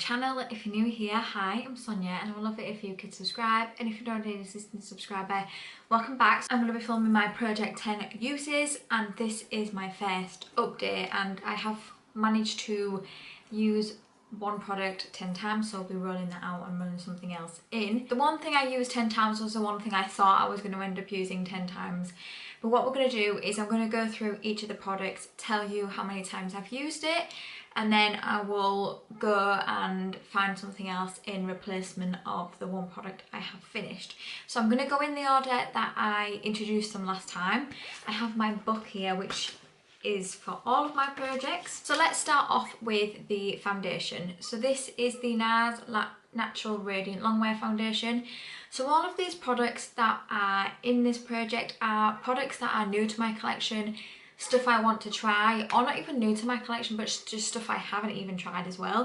channel. If you're new here, hi, I'm Sonia and I would love it if you could subscribe, and if you're not an existing subscriber, welcome back. So I'm going to be filming my project 10 uses, and this is my first update, and I have managed to use one product 10 times, so I'll be rolling that out and running something else in. The one thing I used 10 times was the one thing I thought I was going to end up using 10 times. But what we're going to do is I'm going to go through each of the products, tell you how many times I've used it, and then I will go and find something else in replacement of the one product I have finished. So I'm going to go in the order that I introduced them last time. I have my book here, which is for all of my projects. So let's start off with the foundation. So this is the NARS Natural Radiant Longwear Foundation. So all of these products that are in this project are products that are new to my collection, stuff I want to try, or not even new to my collection, but just stuff I haven't even tried as well.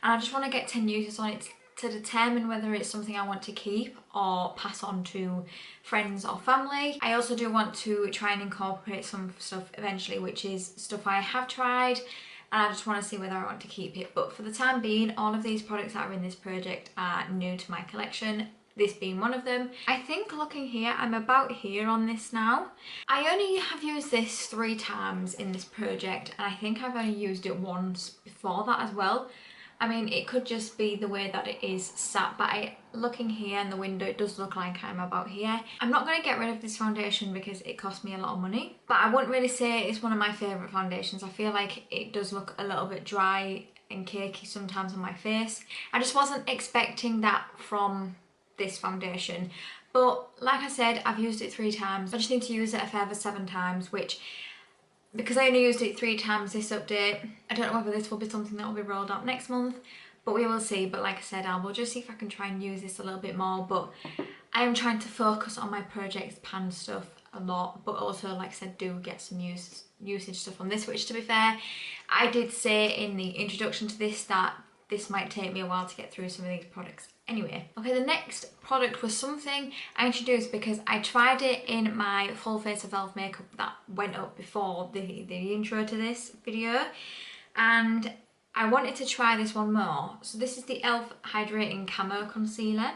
And I just want to get 10 uses on it to determine whether it's something I want to keep or pass on to friends or family. I also do want to try and incorporate some stuff eventually, which is stuff I have tried, and I just want to see whether I want to keep it. But for the time being, all of these products that are in this project are new to my collection, this being one of them. I think looking here, I'm about here on this now. I only have used this 3 times in this project, and I think I've only used it once before that as well. I mean, it could just be the way that it is sat, but looking here in the window, it does look like I'm about here. I'm not going to get rid of this foundation because it cost me a lot of money, but I wouldn't really say it's one of my favourite foundations. I feel like it does look a little bit dry and cakey sometimes on my face. I just wasn't expecting that from this foundation, but like I said, I've used it 3 times. I just need to use it a further 7 times, which, because I only used it 3 times this update, I don't know whether this will be something that will be rolled out next month, but we will see. But like I said, I will just see if I can try and use this a little bit more. But I am trying to focus on my project's pan stuff a lot, but also, like I said, do get some usage stuff on this, which, to be fair, I did say in the introduction to this that this might take me a while to get through some of these products. Anyway, okay, the next product was something I introduced because I tried it in my full face of Cey Loves Makeup that went up before the intro to this video, and I wanted to try this one more. So this is the e.l.f. Hydrating Camo Concealer,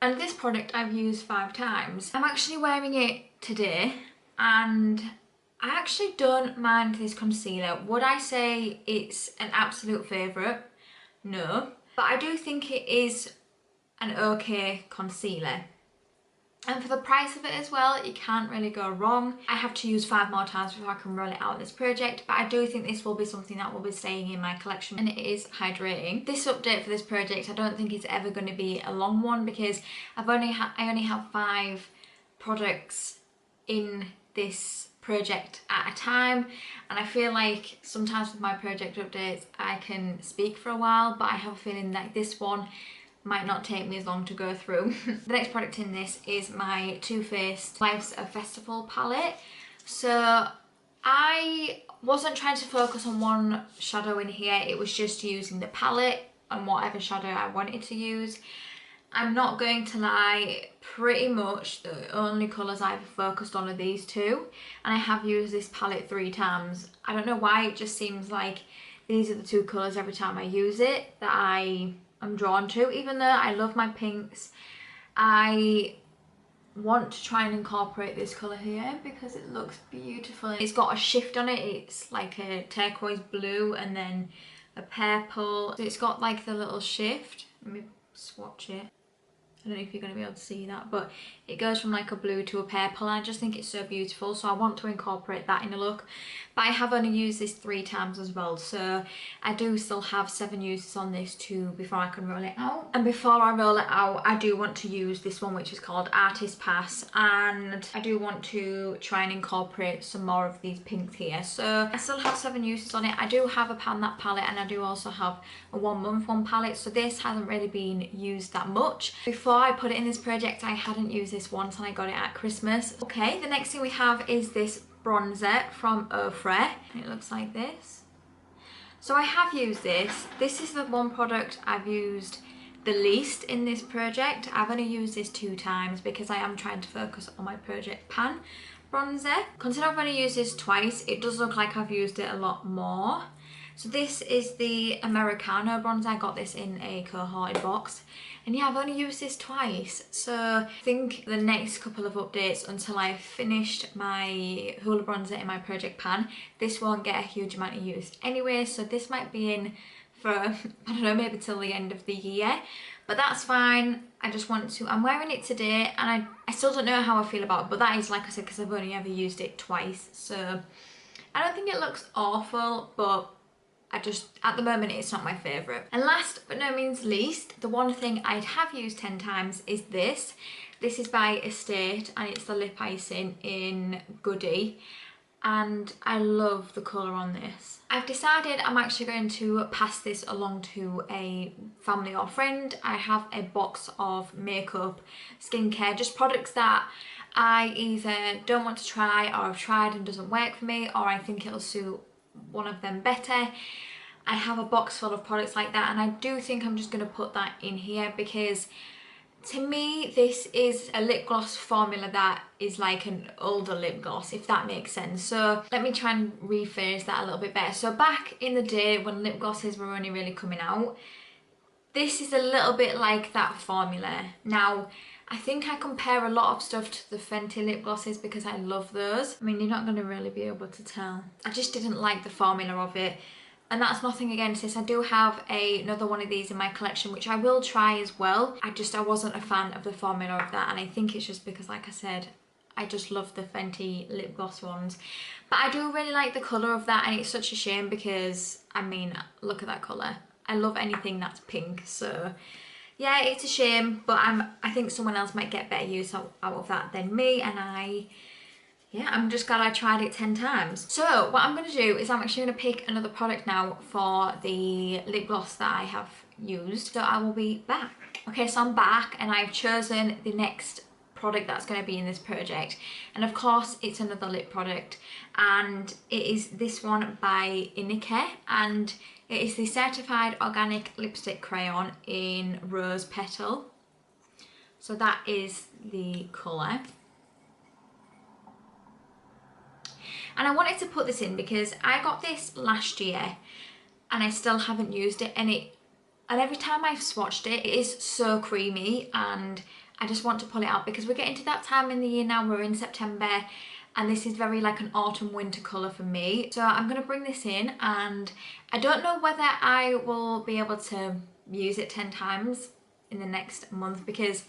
and this product I've used 5 times. I'm actually wearing it today, and I actually don't mind this concealer. Would I say it's an absolute favourite? No. But I do think it is an okay concealer. And for the price of it as well, you can't really go wrong. I have to use 5 more times before I can roll it out in this project, but I do think this will be something that will be staying in my collection, and it is hydrating. This update for this project, I don't think it's ever going to be a long one, because I only have 5 products in this project at a time, and I feel like sometimes with my project updates I can speak for a while, but I have a feeling that this one might not take me as long to go through. The next product in this is my Too Faced Life's a Festival palette. So I wasn't trying to focus on one shadow in here, it was just using the palette and whatever shadow I wanted to use. I'm not going to lie, pretty much the only colours I've focused on are these 2, and I have used this palette 3 times. I don't know why, it just seems like these are the 2 colours every time I use it that I am drawn to. Even though I love my pinks, I want to try and incorporate this colour here because it looks beautiful. It's got a shift on it, it's like a turquoise blue and then a purple. So it's got like the little shift. Let me swatch it. I don't know if you're going to be able to see that, but it goes from like a blue to a purple, and I just think it's so beautiful, so I want to incorporate that in a look. But I have only used this 3 times as well, so I do still have 7 uses on this too before I can roll it out. And before I roll it out, I do want to use this one, which is called Artist Pass, and I do want to try and incorporate some more of these pinks here. So I still have 7 uses on it. I do have a Pan That palette, and I do also have a 1 month one palette, so this hasn't really been used that much. Before I put it in this project, I hadn't used this once, and I got it at Christmas. Okay, the next thing we have is this bronzer from Ofra. It looks like this. So I have used this. This is the one product I've used the least in this project. I've only used this 2 times because I am trying to focus on my project pan bronzer. Considering I've only used this twice, it does look like I've used it a lot more. So this is the Americano bronzer. I got this in a cohorted box. And yeah, I've only used this twice. So I think the next couple of updates until I've finished my Hoola bronzer in my project pan, this won't get a huge amount of use anyway. So this might be in for, I don't know, maybe till the end of the year. But that's fine. I just want to, I'm wearing it today and I still don't know how I feel about it. But that is, like I said, because I've only ever used it twice. So I don't think it looks awful, but I just, at the moment, it's not my favourite. And last but no means least, the one thing I'd have used 10 times is this. This is by Estate and it's the lip icing in Goody. And I love the colour on this. I've decided I'm actually going to pass this along to a family or friend. I have a box of makeup, skincare, just products that I either don't want to try or I've tried and doesn't work for me, or I think it'll suit one of them better. I have a box full of products like that, and I do think I'm just going to put that in here because to me this is a lip gloss formula that is like an older lip gloss, if that makes sense. So let me try and rephrase that a little bit better. So back in the day when lip glosses were only really coming out, this is a little bit like that formula. Now I think I compare a lot of stuff to the Fenty lip glosses because I love those. I mean, you're not going to really be able to tell. I just didn't like the formula of it. And that's nothing against this. I do have another one of these in my collection, which I will try as well. I wasn't a fan of the formula of that. And I think it's just because, like I said, I just love the Fenty lip gloss ones. But I do really like the colour of that. And it's such a shame because, I mean, look at that colour. I love anything that's pink. So yeah, it's a shame. But I think someone else might get better use out of that than me. And yeah, I'm just glad I tried it 10 times. So what I'm going to do is I'm actually going to pick another product now for the lip gloss that I have used. So I will be back. Okay, so I'm back and I've chosen the next product that's going to be in this project. And of course, it's another lip product. And it is this one by Inike. And it is the Certified Organic Lipstick Crayon in Rose Petal. So that is the colour. And I wanted to put this in because I got this last year and I still haven't used it, and every time I've swatched it, it is so creamy and I just want to pull it out because we're getting to that time in the year now. We're in September and this is very like an autumn winter colour for me. So I'm going to bring this in and I don't know whether I will be able to use it 10 times in the next month, because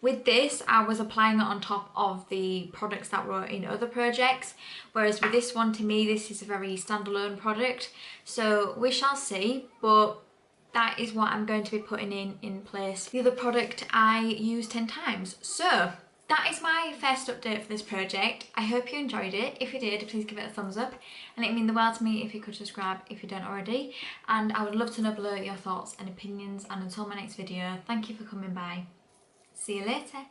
with this I was applying it on top of the products that were in other projects, whereas with this one, to me, this is a very standalone product. So we shall see, but that is what I'm going to be putting in place. The other product I used 10 times. So that is my first update for this project. I hope you enjoyed it. If you did, please give it a thumbs up, and it'd mean the world to me if you could subscribe if you don't already. And I would love to know below your thoughts and opinions, and until my next video, thank you for coming by. See you later.